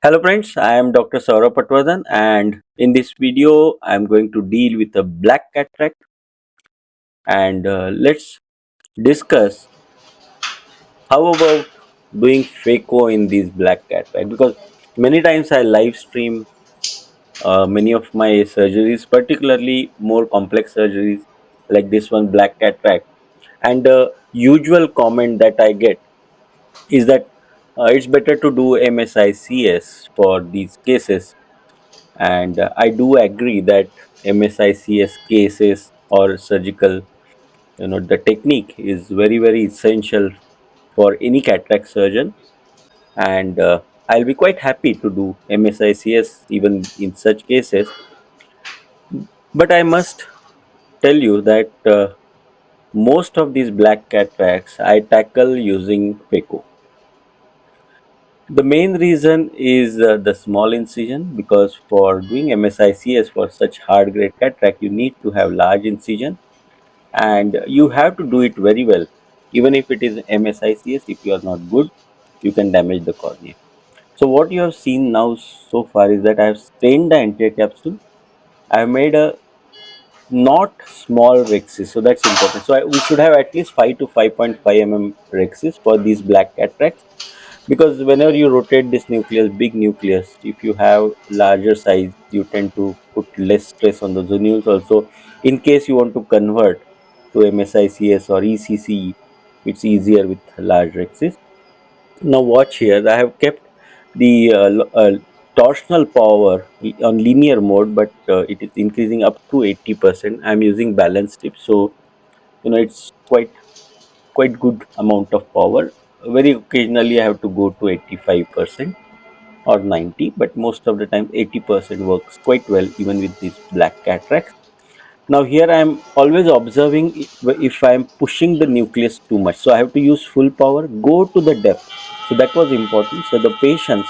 Hello friends, I am Dr. Sourabh Patwardhan and in this video I am going to deal with a black cataract and let's discuss how about doing Phaco in these black cataract, because many times I live stream many of my surgeries, particularly more complex surgeries like this one, black cataract, and the usual comment that I get is that it's better to do MSICS for these cases. And I do agree that MSICS cases or surgical, the technique is very essential for any cataract surgeon. And I'll be quite happy to do MSICS even in such cases. But I must tell you that most of these black cataracts I tackle using Phaco. The main reason is the small incision, because for doing MSICS for such hard grade cataract, you need to have large incision and you have to do it very well. Even if it is MSICS, if you are not good, you can damage the cornea. So what you have seen now so far is that I have stained the anterior capsule. I have made a not small rexis, so that's important. So we should have at least 5 to 5.5 mm rexis for these black cataracts, because whenever you rotate this nucleus, big nucleus, if you have larger size, you tend to put less stress on the zonules also. In case you want to convert to MSICS or ECC, it's easier with large rexis. Now watch here, I have kept the torsional power on linear mode, but it is increasing up to 80%. I'm using balance tip, so it's quite good amount of power. Very occasionally I have to go to 85% or 90, but most of the time 80% works quite well even with these black cataracts. Now here I am always observing if I am pushing the nucleus too much, so I have to use full power, go to the depth. So that was important. So the patience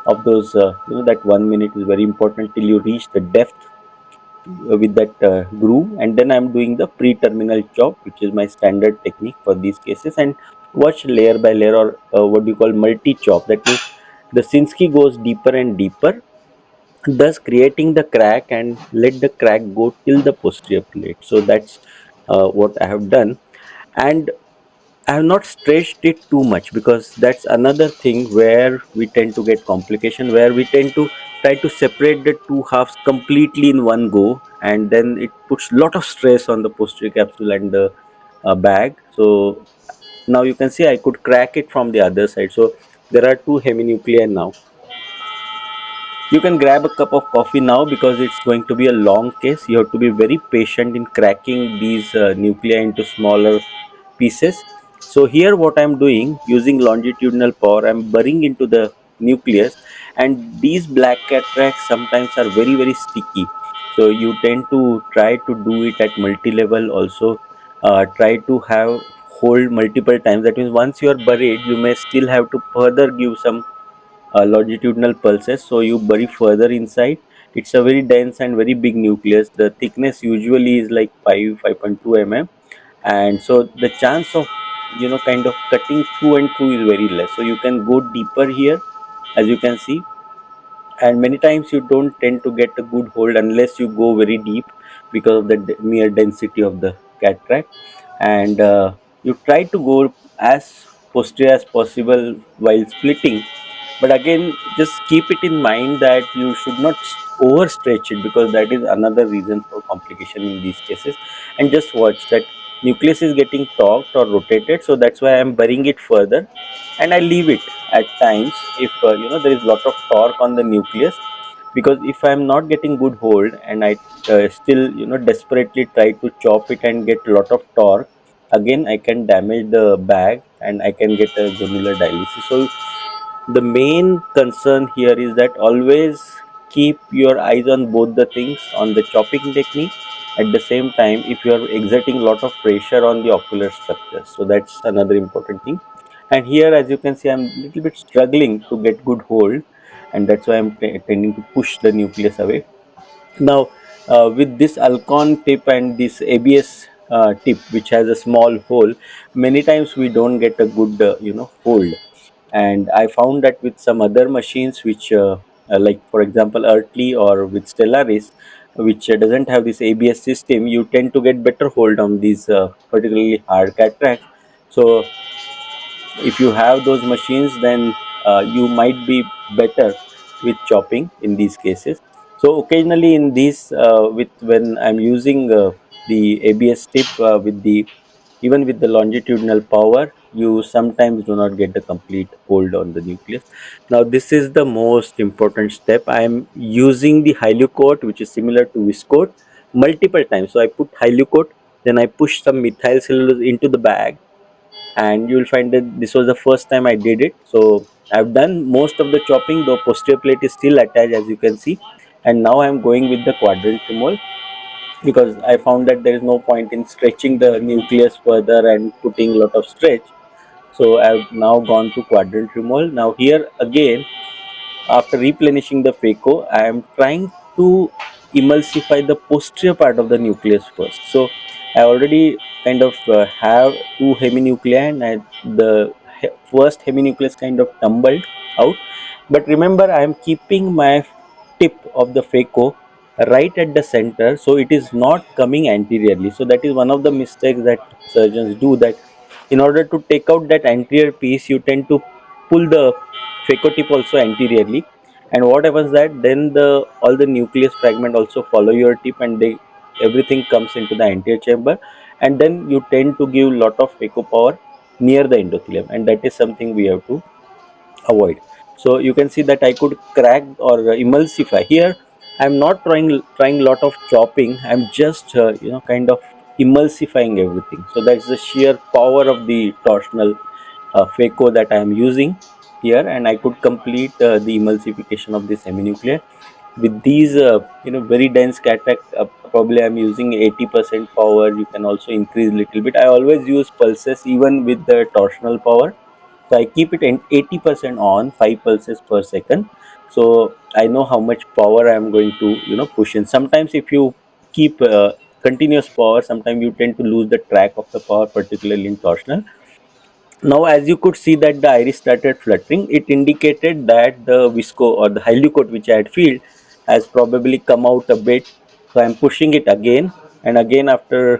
of those, that 1 minute is very important till you reach the depth with that groove, and then I'm doing the pre-terminal chop, which is my standard technique for these cases. And watch layer by layer, or what do you call multi chop. That means the Sinski goes deeper and deeper, thus creating the crack, and let the crack go till the posterior plate. So that's what I have done. And I have not stretched it too much, because that's another thing where we tend to get complication, where we tend to try to separate the two halves completely in one go, and then it puts lot of stress on the posterior capsule and the bag. So now you can see I could crack it from the other side. So there are two heminuclei now. You can grab a cup of coffee now, because it's going to be a long case. You have to be very patient in cracking these nuclei into smaller pieces. So here what I'm doing, using longitudinal power, I'm burying into the nucleus, and these black cataracts sometimes are very sticky. So you tend to try to do it at multi-level also. Try to have hold multiple times. That means once you are buried, you may still have to further give some longitudinal pulses, so you bury further inside. It's a very dense and very big nucleus. The thickness usually is like 5.2 mm, and so the chance of kind of cutting through and through is very less. So you can go deeper here, as you can see, and many times you don't tend to get a good hold unless you go very deep, because of the mere density of the cataract. And you try to go as posterior as possible while splitting, but again just keep it in mind that you should not overstretch it, because that is another reason for complication in these cases. And just watch that nucleus is getting torqued or rotated, so that's why I am burying it further, and I leave it at times if there is lot of torque on the nucleus. Because if I am not getting good hold and I still desperately try to chop it and get lot of torque, again I can damage the bag and I can get a zonular dialysis. So the main concern here is that always keep your eyes on both the things, on the chopping technique, at the same time if you are exerting a lot of pressure on the ocular structure. So that's another important thing. And here, as you can see, I'm a little bit struggling to get good hold, and that's why I'm tending to push the nucleus away. Now with this Alcon tip and this ABS tip, which has a small hole, many times we don't get a good hold. And I found that with some other machines which like for example Earthly or with Stellaris, which doesn't have this ABS system, you tend to get better hold on these particularly hard cataracts. So if you have those machines, then you might be better with chopping in these cases. So occasionally in these with when I'm using the ABS tip with the even with the longitudinal power, you sometimes do not get the complete hold on the nucleus. Now this is the most important step. I am using the Hylucoat, which is similar to Viscoat, multiple times. So I put Hylucoat, then I push some methyl cellulose into the bag, and you will find that this was the first time I did it. So I've done most of the chopping, though posterior plate is still attached, as you can see. And now I'm going with the quadrant removal, because I found that there is no point in stretching the nucleus further and putting a lot of stretch. So I've now gone to quadrant removal. Now here again, after replenishing the phaco, I am trying to emulsify the posterior part of the nucleus first. So I already kind of have two heminuclei, and the first heminucleus kind of tumbled out. But remember, I am keeping my tip of the phaco right at the center, so it is not coming anteriorly. So that is one of the mistakes that surgeons do, that in order to take out that anterior piece, you tend to pull the phaco tip also anteriorly, and what happens that then the all the nucleus fragment also follow your tip, and they everything comes into the anterior chamber, and then you tend to give lot of phaco power near the endothelium, and that is something we have to avoid. So you can see that I could crack or emulsify here. I'm not trying lot of chopping. I'm just kind of emulsifying everything. So that's the sheer power of the torsional phaco that I am using here, and I could complete the emulsification of this heminuclear with these very dense cataract. Probably I'm using 80% power. You can also increase little bit. I always use pulses even with the torsional power, so I keep it in 80% on, 5 pulses per second. So I know how much power I am going to push in. Sometimes if you keep continuous power, sometimes you tend to lose the track of the power, particularly in torsional. Now, as you could see that the iris started fluttering, it indicated that the visco or the hylucoat which I had filled has probably come out a bit. So I am pushing it again and again. After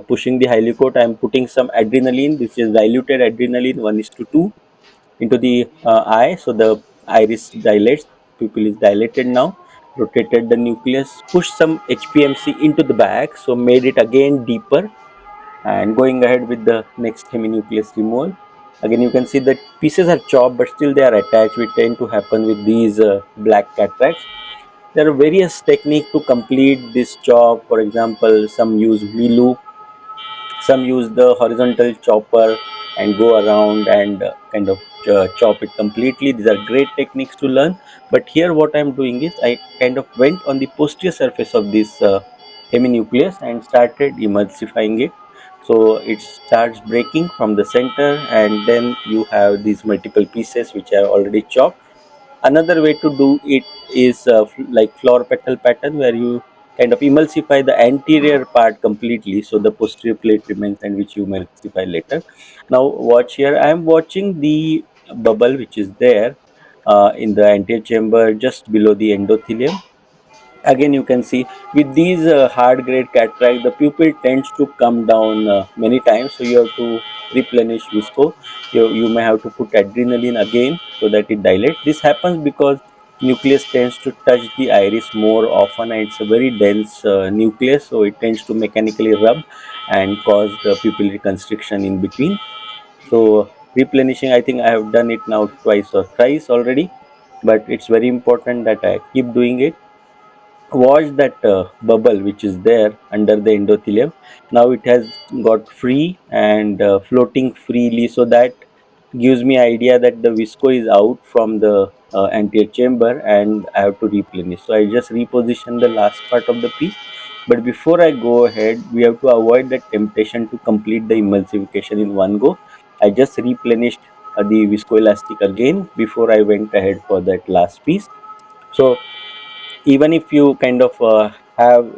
pushing the hylucoat, I am putting some adrenaline. This is diluted adrenaline 1:2 into the eye. So the iris dilates, pupil is dilated now. Rotated the nucleus, pushed some HPMC into the back, so made it again deeper, and going ahead with the next heminucleus removal. Again, you can see that pieces are chopped, but still they are attached, which tend to happen with these black cataracts. There are various techniques to complete this chop. For example, some use V-loop, some use the horizontal chopper and go around and kind of chop it completely. These are great techniques to learn. But here what I'm doing is I kind of went on the posterior surface of this heminucleus and started emulsifying it. So it starts breaking from the center, and then you have these multiple pieces which I already chopped. Another way to do it is like flower petal pattern, where you kind of emulsify the anterior part completely, so the posterior plate remains, and which you emulsify later. Now watch here, I am watching the bubble which is there in the anterior chamber just below the endothelium. Again, you can see with these hard grade cataract, the pupil tends to come down many times, so you have to replenish visco. You may have to put adrenaline again so that it dilates. This happens because nucleus tends to touch the iris more often, and it's a very dense nucleus, so it tends to mechanically rub and cause the pupillary constriction in between. So replenishing, I think I have done it now twice or thrice already, but it's very important that I keep doing it. Watch that bubble which is there under the endothelium. Now it has got free and floating freely, so that gives me idea that the visco is out from the anterior chamber, and I have to replenish. So I just reposition the last part of the piece. But before I go ahead, we have to avoid the temptation to complete the emulsification in one go. I just replenished the viscoelastic again before I went ahead for that last piece. So even if you kind of have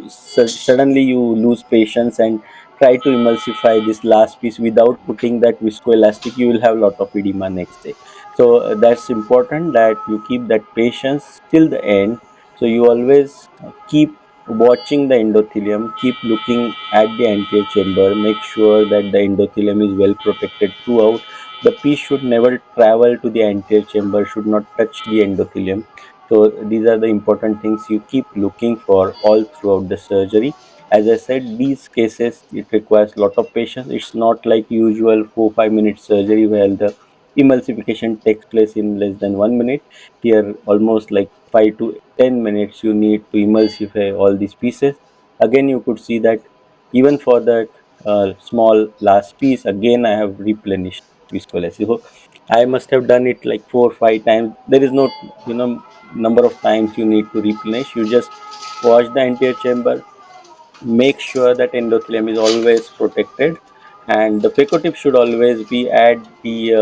suddenly you lose patience and try to emulsify this last piece without putting that viscoelastic, you will have a lot of edema next day. So that's important that you keep that patience till the end. So you always keep watching the endothelium, keep looking at the anterior chamber, make sure that the endothelium is well protected throughout. The piece should never travel to the anterior chamber, should not touch the endothelium. So these are the important things you keep looking for all throughout the surgery. As I said, these cases it requires lot of patience. It's not like usual 4-5 minute surgery where the emulsification takes place in less than 1 minute. Here almost like 5 to 10 minutes you need to emulsify all these pieces. Again, you could see that even for that small last piece, again I have replenished viscoelastic. So I must have done it like 4 or 5 times. There is no, number of times you need to replenish. You just wash the anterior chamber, make sure that endothelium is always protected, and the phaco tip should always be at the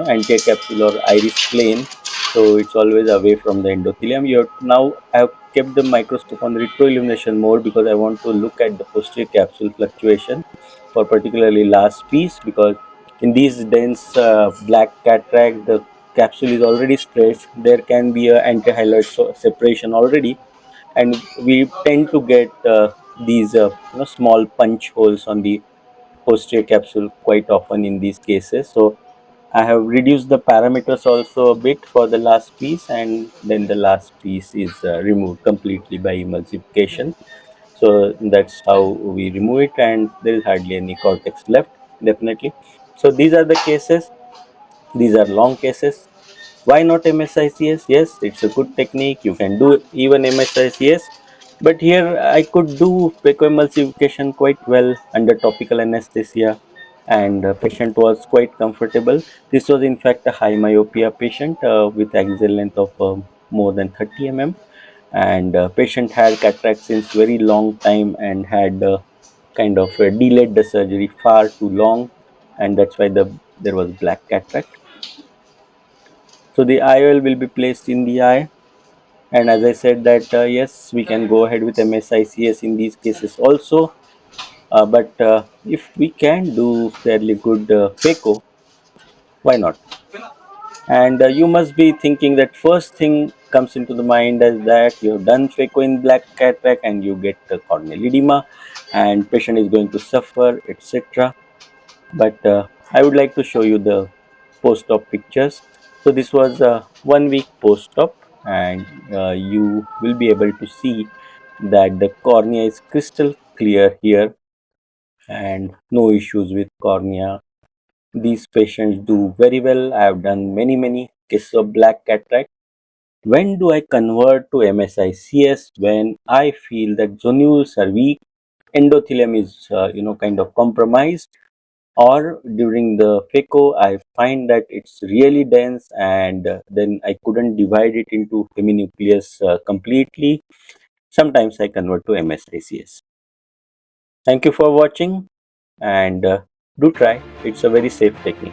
anterior capsule or iris plane, so it's always away from the endothelium. You have, now I have kept the microscope on retroillumination mode because I want to look at the posterior capsule fluctuation for particularly last piece, because in these dense black cataract the capsule is already stretched. There can be a antihyaloid separation already, and we tend to get these small punch holes on the posterior capsule quite often in these cases. So I have reduced the parameters also a bit for the last piece, and then the last piece is removed completely by emulsification. So that's how we remove it, and there is hardly any cortex left, definitely. So these are the cases. These are long cases. Why not MSICS? Yes, it's a good technique. You can do even MSICS, but here I could do phacoemulsification quite well under topical anesthesia, and the patient was quite comfortable. This was in fact a high myopia patient with axial length of more than 30 mm, and patient had cataract since very long time and had kind of delayed the surgery far too long, and that's why there was black cataract. So the IOL will be placed in the eye, and as I said that yes, we can go ahead with MSICS in these cases also, but if we can do fairly good phaco, why not? And you must be thinking that first thing comes into the mind is that you have done phaco in black cataract and you get corneal edema and patient is going to suffer, etc. But I would like to show you the post-op pictures. So this was 1 week post-op, and you will be able to see that the cornea is crystal clear here and no issues with cornea. These patients do very well. I have done many cases of black cataract. When do I convert to MSICS? When I feel that zonules are weak, endothelium is kind of compromised, or during the phaco I find that it's really dense, and then I couldn't divide it into heminucleus completely. Sometimes I convert to MSICS. Thank you for watching, and do try. It's a very safe technique.